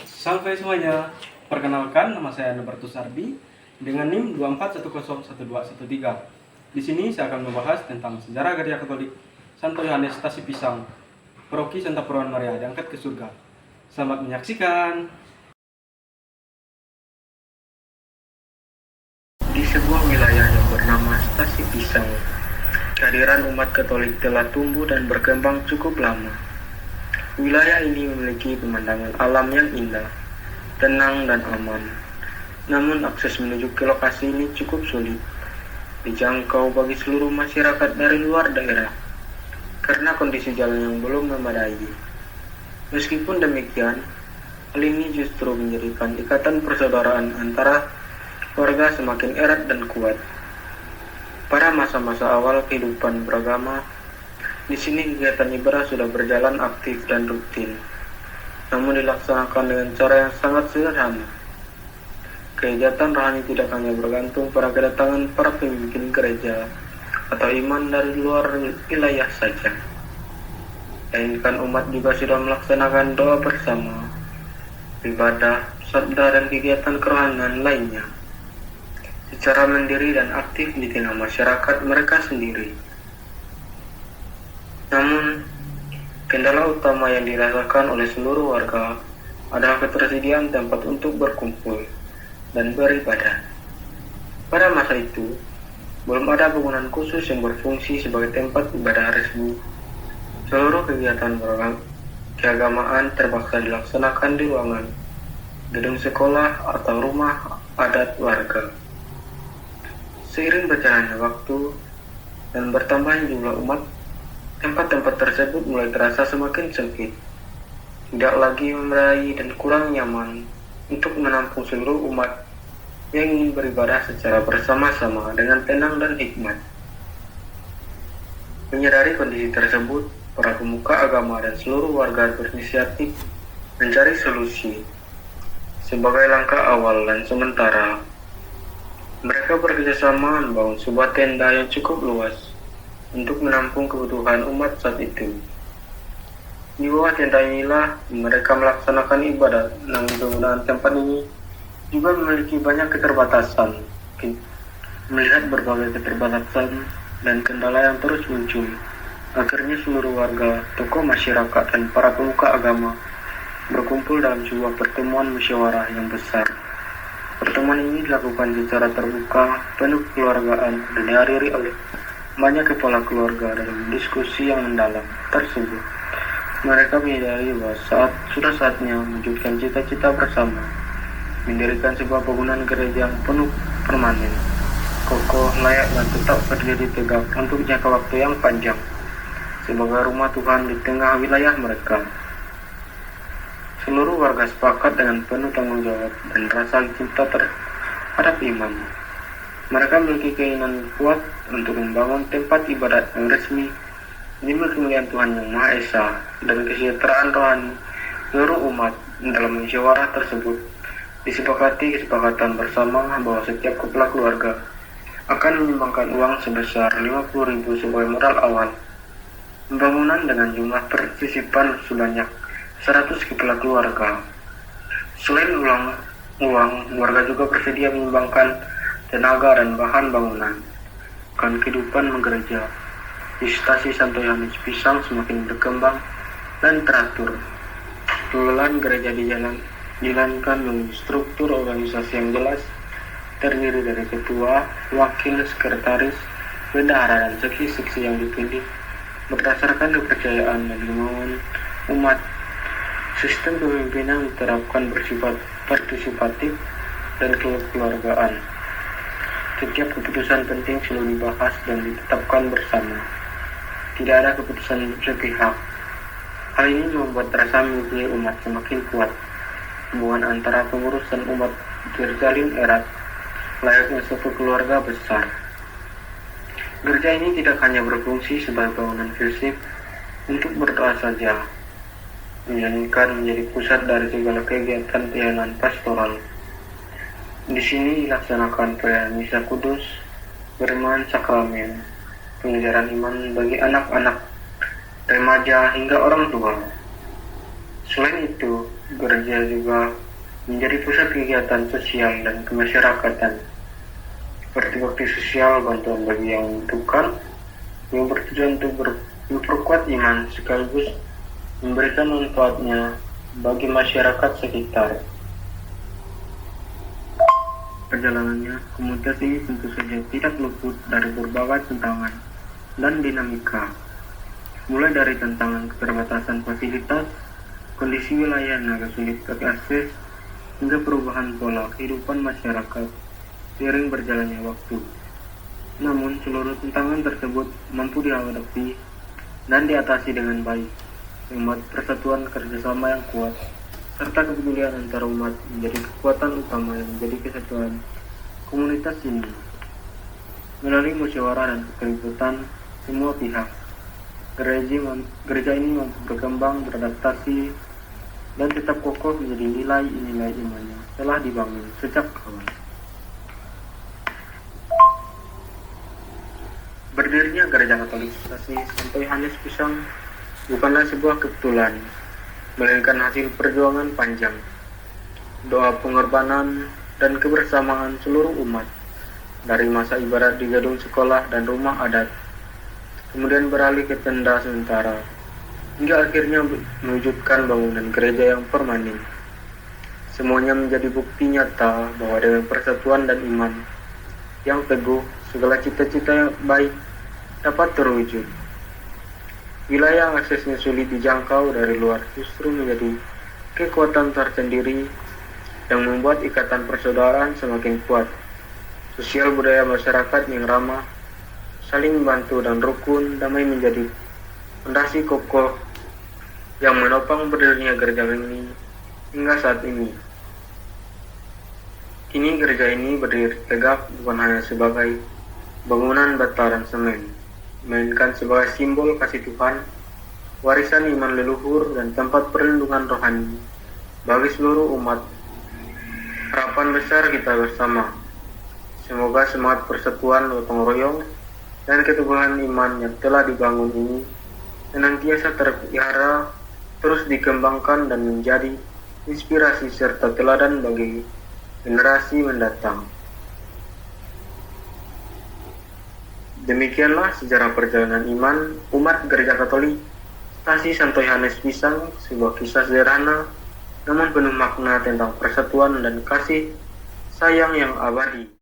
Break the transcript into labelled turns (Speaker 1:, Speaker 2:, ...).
Speaker 1: Sampai semuanya, perkenalkan nama saya Nobertus Ardi dengan NIM 24101213. Di sini saya akan membahas tentang sejarah Gereja Katolik Santo Yohanes Tasi Pisang, Paroki Santa Perawan Maria diangkat ke surga. Selamat menyaksikan. Di sebuah wilayah yang bernama Stasi Pisang, kehadiran umat Katolik telah tumbuh dan berkembang cukup lama. Wilayah ini memiliki pemandangan alam yang indah, tenang dan aman. Namun akses menuju ke lokasi ini cukup sulit dijangkau bagi seluruh masyarakat dari luar daerah karena kondisi jalan yang belum memadai. Meskipun demikian, hal ini justru menjadikan ikatan persaudaraan antara warga semakin erat dan kuat. Pada masa-masa awal kehidupan beragama, di sini kegiatan ibadah sudah berjalan aktif dan rutin, namun dilaksanakan dengan cara yang sangat sederhana. Kegiatan rohani tidak hanya bergantung pada kedatangan para pemimpin gereja atau iman dari luar wilayah saja, melainkan umat juga sudah melaksanakan doa bersama, ibadah, sabda, dan kegiatan kerohanian lainnya secara mandiri dan aktif di tengah masyarakat mereka sendiri. Namun, kendala utama yang dirasakan oleh seluruh warga adalah ketersediaan tempat untuk berkumpul dan beribadah. Pada masa itu, belum ada bangunan khusus yang berfungsi sebagai tempat ibadah resmi. Seluruh kegiatan keagamaan terpaksa dilaksanakan di ruangan, gedung sekolah, atau rumah adat warga. Seiring berjalannya waktu dan bertambahnya jumlah umat, tempat-tempat tersebut mulai terasa semakin sempit, tidak lagi memadai dan kurang nyaman untuk menampung seluruh umat yang ingin beribadah secara bersama-sama dengan tenang dan hikmat. Menyadari kondisi tersebut, para pemuka agama dan seluruh warga berinisiatif mencari solusi. Sebagai langkah awal dan sementara, mereka bekerjasama membangun sebuah tenda yang cukup luas untuk menampung kebutuhan umat saat itu. Di bawah tenda inilah mereka melaksanakan ibadat, namun penggunaan tempat ini juga memiliki banyak keterbatasan. Melihat berbagai keterbatasan dan kendala yang terus muncul, akhirnya seluruh warga, tokoh masyarakat, dan para pemuka agama berkumpul dalam sebuah pertemuan musyawarah yang besar. Pertemuan ini dilakukan secara terbuka, penuh kekeluargaan, dan dihadiri oleh banyak kepala keluarga dalam diskusi yang mendalam tersebut. Mereka menyadari bahwa sudah saatnya mewujudkan cita-cita bersama, mendirikan sebuah bangunan gereja yang penuh permanen, kokoh, layak, dan tetap berdiri tegak untuk jangka waktu yang panjang, sebagai rumah Tuhan di tengah wilayah mereka. Seluruh warga sepakat dengan penuh tanggung jawab dan rasa cinta terhadap iman. Mereka memiliki keinginan kuat untuk membangun tempat ibadat yang resmi demi kemuliaan Tuhan Yang Maha Esa dan kesejahteraan rohani seluruh umat. Dalam musyawarah tersebut disepakati kesepakatan bersama bahwa setiap kepala keluarga akan menyumbangkan uang sebesar 50.000 sebagai modal awal pembangunan dengan jumlah partisipan sebanyak 100 kepala keluarga. Selain uang, warga juga bersedia menyumbangkan tenaga dan bahan bangunan. Kan kehidupan menggereja di Stasi Santo Yohanes Pisang semakin berkembang dan teratur. Pengelolaan gereja dijalankan dengan struktur organisasi yang jelas, terdiri dari ketua, wakil, sekretaris, bendahara, dan seksi-seksi yang dipilih berdasarkan kepercayaan dan kemauan umat. Sistem kepemimpinan diterapkan bersifat partisipatif dan kekeluargaan. Setiap keputusan penting selalu dibahas dan ditetapkan bersama. Tidak ada keputusan sepihak. Hal ini membuat rasa memiliki umat semakin kuat. Hubungan antara pengurus dan umat terjalin erat, layaknya suatu keluarga besar. Gereja ini tidak hanya berfungsi sebagai bangunan fisik untuk berdoa saja, melainkan menjadi pusat dari segala kegiatan pelayanan pastoral. Di sini dilaksanakan perayaan misa kudus, beriman sakramen, pengajaran iman bagi anak-anak, remaja hingga orang tua. gereja juga menjadi pusat kegiatan sosial dan kemasyarakatan, seperti bakti sosial, bantuan bagi yang membutuhkan, yang bertujuan untuk memperkuat iman sekaligus memberikan manfaatnya bagi masyarakat sekitar. Perjalanannya, komunitas ini tentu saja tidak luput dari berbagai tantangan dan dinamika, mulai dari tantangan keterbatasan fasilitas, kondisi wilayah yang agak sulit diakses, hingga perubahan pola kehidupan masyarakat seiring berjalannya waktu. Namun, seluruh tantangan tersebut mampu dihadapi dan diatasi dengan baik, membuat persatuan kerjasama yang kuat, serta kepedulian antar umat menjadi kekuatan utama yang menjadi kesatuan komunitas ini. Melalui musyawarah dan keterlibatan semua pihak, gereja ini mampu berkembang, beradaptasi, dan tetap kokoh menjadi nilai-nilai iman yang telah dibangun sejak awal. Berdirinya Gereja Katolik Stasi Santo Yohanes Pisang bukanlah sebuah kebetulan, melainkan hasil perjuangan panjang, doa pengorbanan, dan kebersamaan seluruh umat, dari masa ibadat di gedung sekolah dan rumah adat, kemudian beralih ke tenda sementara, hingga akhirnya mewujudkan bangunan gereja yang permanen. Semuanya menjadi bukti nyata bahwa dengan persatuan dan iman yang teguh, segala cita-cita yang baik dapat terwujud. Wilayah yang aksesnya sulit dijangkau dari luar justru menjadi kekuatan tersendiri yang membuat ikatan persaudaraan semakin kuat. Sosial budaya masyarakat yang ramah, saling membantu dan rukun damai menjadi fondasi kokoh yang menopang berdirinya gereja ini hingga saat ini. Kini gereja ini berdiri tegak bukan hanya sebagai bangunan bata dan semen, melainkan sebagai simbol kasih Tuhan, warisan iman leluhur, dan tempat perlindungan rohani bagi seluruh umat. Harapan besar kita bersama, semoga semangat persatuan gotong royong dan keteguhan iman yang telah dibangun ini senantiasa terpelihara, terus dikembangkan dan menjadi inspirasi serta teladan bagi generasi mendatang. Demikianlah sejarah perjalanan iman umat Gereja Katolik Stasi Santo Yohanes Pisang, sebuah kisah sederhana namun penuh makna tentang persatuan dan kasih sayang yang abadi.